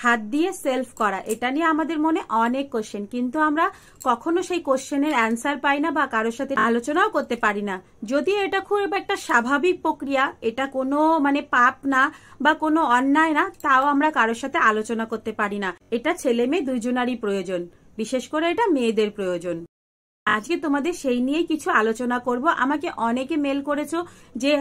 হাত দিয়ে সেলফ করা, এটা নিয়ে আমাদের মনে অনেক কোশ্চেন, কিন্তু আমরা কখনো সেই কোশ্চেনের অ্যান্সার পাই না বা কারোর সাথে আলোচনাও করতে পারি না। যদিও এটা খুব একটা স্বাভাবিক প্রক্রিয়া, এটা কোনো মানে পাপ না বা কোনো অন্যায় না, তাও আমরা কারোর সাথে আলোচনা করতে পারি না। এটা ছেলে মেয়ে দুইজনারই প্রয়োজন, বিশেষ করে এটা মেয়েদের প্রয়োজন। আজকে তোমাদের সেই নিয়ে কিছু আলোচনা করব। আমাকে অনেকে মেল করেছো যে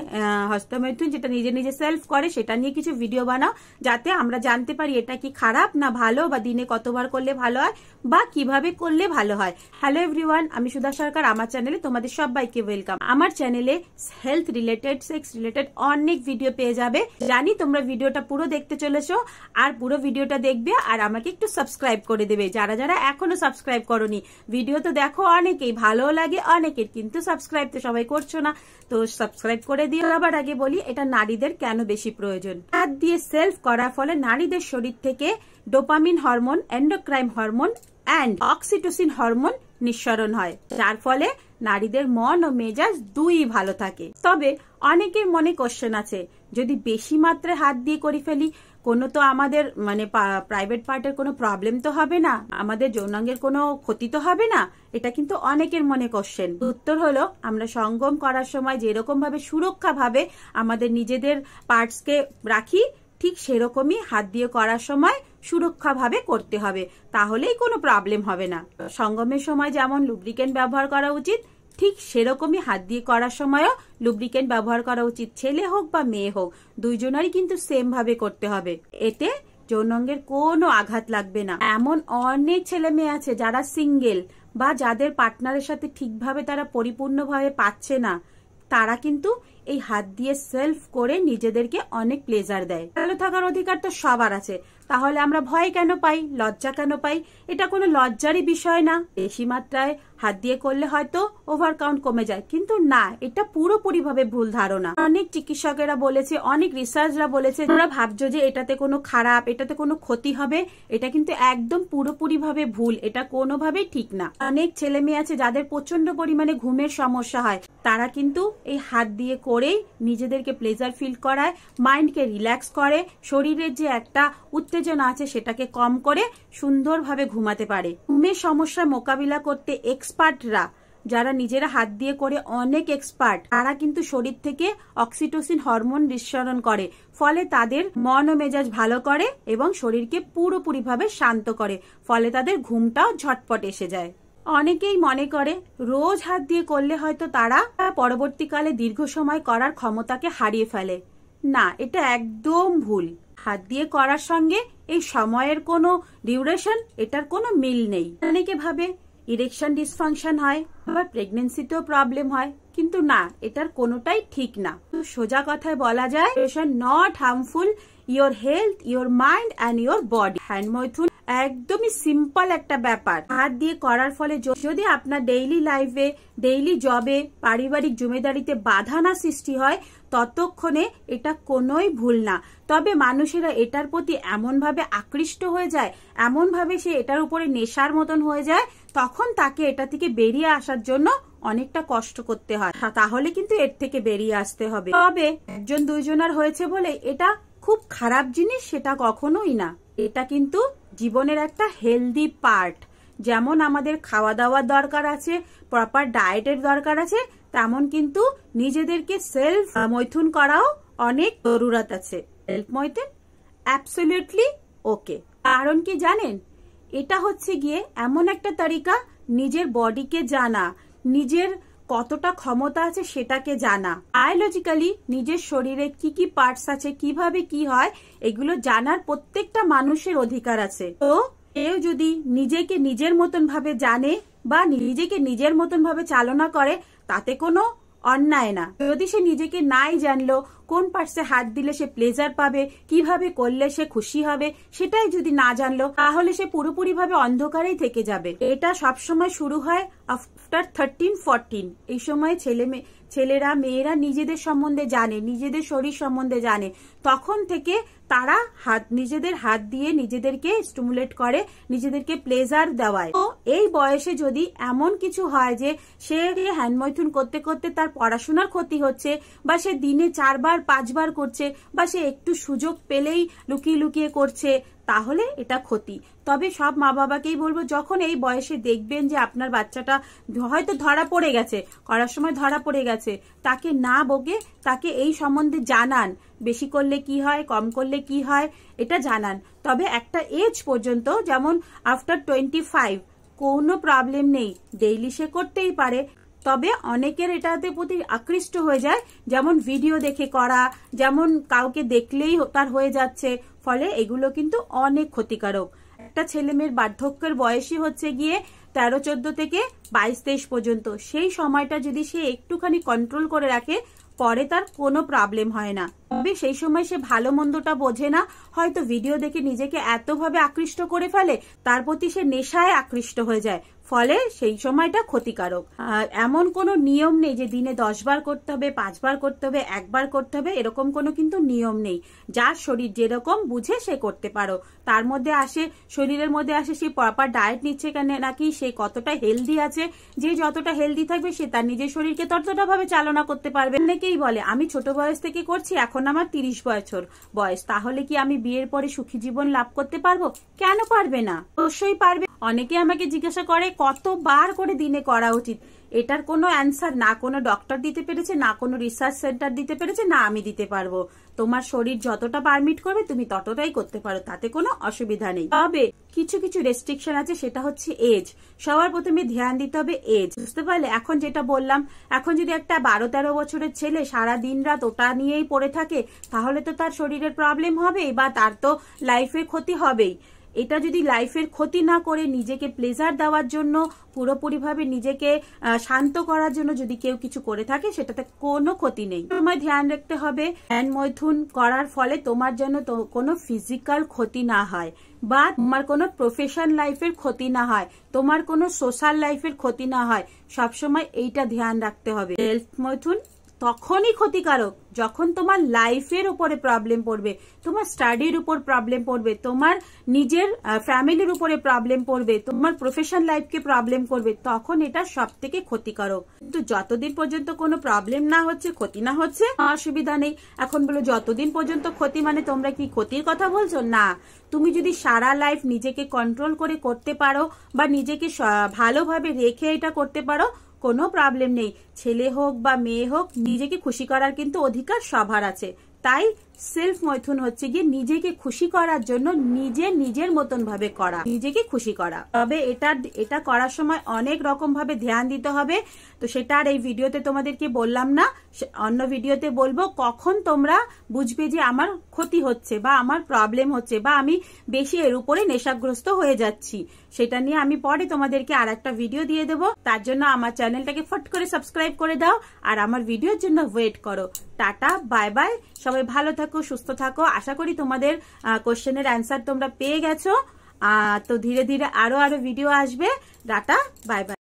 হস্তমৈথুন যেটা নিজে নিজে সেলফ করে সেটা নিয়ে কিছু ভিডিও বানাও, যাতে আমরা জানতে পারি এটা কি খারাপ না ভালো, বা দিনে কতবার করলে ভালো হয় বা কিভাবে করলে ভালো হয়। হ্যালো এভরিওয়ান, আমি সুধা সরকার। আমার চ্যানেলে তোমাদের সবাইকে ওয়েলকাম। আমার চ্যানেলে হেলথ রিলেটেড, সেক্স রিলেটেড অনেক ভিডিও পেয়ে যাবে। জানি তোমরা ভিডিওটা পুরো দেখতে চলেছো, আর পুরো ভিডিওটা দেখবে আর আমাকে একটু সাবস্ক্রাইব করে দেবে। যারা যারা এখনো সাবস্ক্রাইব করোনি, ভিডিও তো দেখো অনেকেই, ভালো লাগে অনেকের, কিন্তু সাবস্ক্রাইব তো সবাই করছো না, তো সাবস্ক্রাইব করে দিও। আবার আগে বলি এটা নারীদের কেন বেশি প্রয়োজন। হাত দিয়ে সেলফ করার ফলে নারীদের শরীর থেকে dopamine hormone, endocrine hormone and oxytocin hormone নিঃসরণ হয়, যার ফলে নারীদের মন ও মেজাজ দুই ভালো থাকে। তবে অনেকের মনে কোশ্চেন আছে, যদি বেশি মাত্রায় হাত দিয়ে করে ফেলি, কোনো তো আমাদের মানে প্রাইভেট পার্টের কোনো প্রবলেম তো হবে না, আমাদের যৌনাঙ্গের কোনো ক্ষতি তো হবে না? এটা কিন্তু অনেকের মনে কোশ্চেন। উত্তর হলো, আমরা সঙ্গম করার সময় যেরকম ভাবে সুরক্ষা ভাবে আমাদের নিজেদের পার্টসকে রাখি, ঠিক সেরকমই হাত দিয়ে করার সময় সুরক্ষা ভাবে করতে হবে, তাহলেই কোনো প্রবলেম হবে না। সঙ্গমের সময় যেমন লুব্রিকেন্ট ব্যবহার করা উচিত, ঠিক সেরকমই হাত দিয়ে করার সময়ও লুব্রিকেন্ট ব্যবহার করা উচিত। ছেলে হোক বা মেয়ে হোক, দুইজনারই কিন্তু সেম ভাবে করতে হবে, এতে যৌনাঙ্গের কোনো আঘাত লাগবে না। এমন অনেক ছেলে মেয়ে আছে যারা সিঙ্গেল বা যাদের পার্টনারের সাথে ঠিকভাবে তারা পরিপূর্ণভাবে পাচ্ছে না, তারা কিন্তু এই হাত দিয়ে সেলফ করে নিজেদেরকে অনেক প্লেজার দেয়। ভালো থাকার অধিকার তো সবার আছে, তাহলে আমরা ভয় কেন পাই, লজ্জা কেন পাই? এটা কোনো লজ্জারই বিষয় না। বেশি মাত্রায় হাত দিয়ে করলে হয়তো ওভার কাউন্ট কমে যায়, কিন্তু না, এটা পুরোপুরি ভাবে ভুল ধারণা। অনেক চিকিৎসকেরা বলেছে, অনেক রিসার্চরা বলেছে, তোমরা ভাবছো যে এটাতে কোনো খারাপ, এটাতে কোনো ক্ষতি হবে, এটা কিন্তু একদম পুরোপুরি ভাবে ভুল, এটা কোনোভাবেই ঠিক না। অনেক ছেলে মেয়ে আছে যাদের প্রচন্ড পরিমাণে ঘুমের সমস্যা হয়, তারা কিন্তু এই হাত দিয়ে করেই নিজেদেরকে প্লেজার ফিল করায়, মাইন্ডকে রিল্যাক্স করে, শরীরের যে একটা উত্তেজনা আছে সেটাকে কম করে সুন্দরভাবে ঘুমাতে পারে। ঘুমের সমস্যার মোকাবিলা করতে এক্সপার্টরা, যারা নিজেরা হাত দিয়ে করে অনেক এক্সপার্ট, তারা কিন্তু শরীর থেকে অক্সিটোসিন হরমোন নিঃসরণ করে, ফলে তাদের মন ও মেজাজ ভালো করে এবং শরীরকে পুরোপুরিভাবে শান্ত করে, ফলে তাদের ঘুমটাও ঝটপট এসে যায়। অনেকেই মনে করে রোজ হাত দিয়ে করলে হয়তো তারা পরবর্তীকালে দীর্ঘ সময় করার ক্ষমতাকে হারিয়ে ফেলে। না, এটা একদম ভুল। হাত দিয়ে করার সঙ্গে এই সময়ের কোনো ডিউরেশন, এটার কোনো মিল নেই। অনেকে ভাবে ইরেকশন ডিসফাংশন হয়, আবার প্রেগনেন্সিতেও প্রবলেম হয়, কিন্তু না, এটার কোনোটাই ঠিক না। সোজা কথায় বলা যায়, not harmful your health, your mind and your body. Hand maithun একদমই সিম্পল একটা ব্যাপার। হাত দিয়ে করার ফলে যদি আপনার ডেইলি লাইফে, ডেইলি জবে, পারিবারিক জমিদারিতে বাধা না সৃষ্টি হয়, ততক্ষণে এটা কোনোই ভুল না। তবে মানুষেরা এটার প্রতি এমন ভাবে আকৃষ্ট হয়ে যায়, এমন ভাবে সে এটার উপরে নেশার মতন হয়ে যায়, তখন তাকে এটা থেকে বেরিয়ে আসার জন্য অনেকটা কষ্ট করতে হয়। তাহলে কিন্তু এর থেকে বেরিয়ে আসতে হবে। তবে একজন দুইজনের হয়েছে বলে এটা খুব খারাপ জিনিস সেটা কখনোই না। এটা কিন্তু জীবনের একটা হেলদি পার্ট। যেমন আমাদের খাওয়া দাওয়ার দরকার আছে, প্রপার ডায়েটের দরকার আছে, তেমন কিন্তু নিজেদেরকে সেলফ মৈথুন করাও অনেক জরুরত আছে। Self maithun absolutely okay. কারণ কি জানেন, এটা হচ্ছে গিয়ে এমন একটা তরিকা নিজের বডিকে জানা, নিজের কতটা ক্ষমতা আছে সেটাকে জানা, বায়োলজিক্যালি নিজের শরীরে কি কি পার্টস আছে, কিভাবে কি হয়, এগুলো জানার প্রত্যেকটা মানুষের অধিকার আছে। তো কেউ যদি নিজেকে নিজের মতন ভাবে জানে বা নিজেকে নিজের মতন ভাবে চালনা করে, তাতে কোনো অন্যায় না। যদি সে নিজেকে নাই জানলো কোন পার্টসে হাত দিলে সে প্লেজার পাবে, কিভাবে করলে সে খুশি হবে, সেটাই যদি না জানলো, তাহলে সে পুরোপুরি ভাবে অন্ধকারেই থেকে যাবে। এটা সবসময় শুরু হয় আফটার 13-14। এই সময় ছেলেরা মেয়েরা নিজেদের সম্বন্ধে জানে, নিজেদের শরীর সম্বন্ধে জানে, তখন থেকে তারা নিজেদের হাত দিয়ে নিজেদেরকে স্টিমুলেট করে, নিজেদেরকে প্লেজার দেওয়ায়। তো এই বয়সে যদি এমন কিছু হয় যে সে হ্যান্ড মৈথুন করতে করতে তার পড়াশোনার ক্ষতি হচ্ছে, বা সে দিনে 4 বার 4বার 5বার করছে বা সে একটু সুযোগ পেলেই লুকিয়ে লুকিয়ে করছে, তাহলে এটা ক্ষতি। তবে সব মা বাবাকেই বলবো, যখন এই বয়সে দেখবেন যে আপনার বাচ্চাটা হয়তো ধরা পড়ে গেছে, করার সময় ধরা পড়ে গেছে, তাকে না বকে তাকে এই সম্বন্ধে জানান, বেশি করলে কি হয়, কম করলে কি হয়, এটা জানান। তবে একটা এজ পর্যন্ত, যেমন আফটার 25 কোনো প্রবলেম নেই, ডেইলি সে করতেই পারে। তবে অনেকের এটাতে প্রতি আকৃষ্ট হয়ে যায়, যেমন ভিডিও দেখে করা, যেমন কাউকে দেখলেই তার হয়ে যাচ্ছে, ফলে এগুলো কিন্তু অনেক ক্ষতিকারক। একটা ছেলে মেয়ের বার্ধক্যের বয়সই হচ্ছে গিয়ে 13-14 থেকে 22-23 পর্যন্ত। সেই সময়টা যদি সে একটুখানি কন্ট্রোল করে রাখে, পরে তার কোনো প্রবলেম হয় না। তবে সেই সময় সে ভালো মন্দটা বোঝে না, হয়তো ভিডিও দেখে নিজেকে এতভাবে আকৃষ্ট করে ফেলে, তার প্রতি সে নেশায় আকৃষ্ট হয়ে যায়, ফলে সেই সময়টা ক্ষতিকারক। এমন কোনো নিয়ম নেই যে দিনে 10 বার করতে হবে, 5 বার করতে হবে, 1 বার করতে হবে, এরকম কোনো কিন্তু নিয়ম নেই। যার শরীর যেরকম বুঝে সে করতে পারো। তার মধ্যে আসে, শরীরের মধ্যে আসে সে প্রপার ডায়েট নিচ্ছে নাকি, সে কতটা হেলদি আছে। যে যতটা হেলদি থাকবে সে তার নিজের শরীরকে ততটা ভাবে চালনা করতে পারবে। অনেকেই বলে আমি ছোট বয়স থেকে করছি, এখন আমার 30 বছর বয়স, তাহলে কি আমি বিয়ের পরে সুখী জীবন লাভ করতে পারবো? কেন পারবে না? অবশ্যই পারবে। অনেকে আমাকে জিজ্ঞাসা করে কতবার করে দিনে করা উচিত। এটার কোনো অ্যান্সার না কোনো ডক্টর দিতে পেরেছে, না কোনো রিসার্চ সেন্টার দিতে পেরেছে, না আমি দিতে পারবো। তোমার শরীর যতটা পারমিট করবে তুমি ততটাই করতে পারো, তাতে কোনো অসুবিধা নেই। তবে কিছু কিছু রেস্ট্রিকশন আছে, সেটা হচ্ছে এজ। সবার প্রথমে ধ্যান দিতে হবে এজ, বুঝতে পারলে? এখন যেটা বললাম, এখন যদি একটা 12-13 বছরের ছেলে সারা দিন রাত ওটা নিয়েই পড়ে থাকে, তাহলে তো তার শরীরের প্রবলেম হবেই, বা তার তো লাইফে ক্ষতি হবেই। এটা যদি লাইফের ক্ষতি না করে নিজেকে প্লেজার দেওয়ার জন্য, পুরোপুরিভাবে নিজেকে শান্ত করার জন্য যদি কেউ কিছু করে থাকে, সেটাতে কোনো ক্ষতি নেই। তোমায় ধ্যান রাখতে হবে ধ্যান মৈথুন করার ফলে তোমার যেন কোনো ফিজিক্যাল ক্ষতি না হয়, বা তোমার কোনো প্রফেশন লাইফের ক্ষতি না হয়, তোমার কোনো সোশ্যাল লাইফের ক্ষতি না হয়। সবসময় এইটা ধ্যান রাখতে হবে। সেলফ মৈথুন তখনই ক্ষতিকারক যখন তোমার লাইফের উপরে প্রবলেম পড়বে, তোমার স্টাডির উপর প্রবলেম পড়বে, তোমার নিজের ফ্যামিলির উপরে প্রবলেম পড়বে, তোমার প্রফেশন লাইফকে প্রবলেম করবে, তখন এটা সব থেকে ক্ষতিকারক। কিন্তু যতদিন পর্যন্ত কোনো প্রবলেম না হচ্ছে, ক্ষতি না হচ্ছে, অসুবিধা নেই। এখন বলো যতদিন পর্যন্ত ক্ষতি মানে তোমরা কি ক্ষতির কথা বলছো? না, তুমি যদি সারা লাইফ নিজেকে কন্ট্রোল করে করতে পারো, বা নিজেকে ভালোভাবে রেখে এটা করতে পারো, কোনো প্রবলেম নেই। ছেলে হোক বা মেয়ে হোক, নিজেকে খুশি করার কিন্তু অধিকার সবার আছে। তাই সেলফ মৈথুন হচ্ছে গিয়ে নিজেকে খুশি করার জন্য নিজের মতন ভাবে করা, নিজেকে খুশি করা। তবে এটা করার সময় অনেক রকম ভাবে ধ্যান দিতে হবে। তো সেটা আর এই ভিডিওতে তোমাদেরকে বললাম না, অন্য ভিডিওতে বলবো। কখন তোমরা বুঝবে যে আমার ক্ষতি হচ্ছে, বা আমার প্রবলেম হচ্ছে, বা আমি বেশি এর উপরে নেশাগ্রস্ত হয়ে যাচ্ছি, সেটা নিয়ে আমি পরে তোমাদেরকে আর একটা ভিডিও দিয়ে দেবো। তার জন্য আমার চ্যানেলটাকে ফট করে সাবস্ক্রাইব করে দাও, আর আমার ভিডিওর জন্য ওয়েট করো। Tata, bye bye. সবাই ভালো থাকো, সুস্থ থাকো। আশা করি তোমাদের কোশ্চেনের অ্যান্সার তোমরা পেয়ে গেছো। তো ধীরে ধীরে আরো ভিডিও আসবে। Tata, bye bye.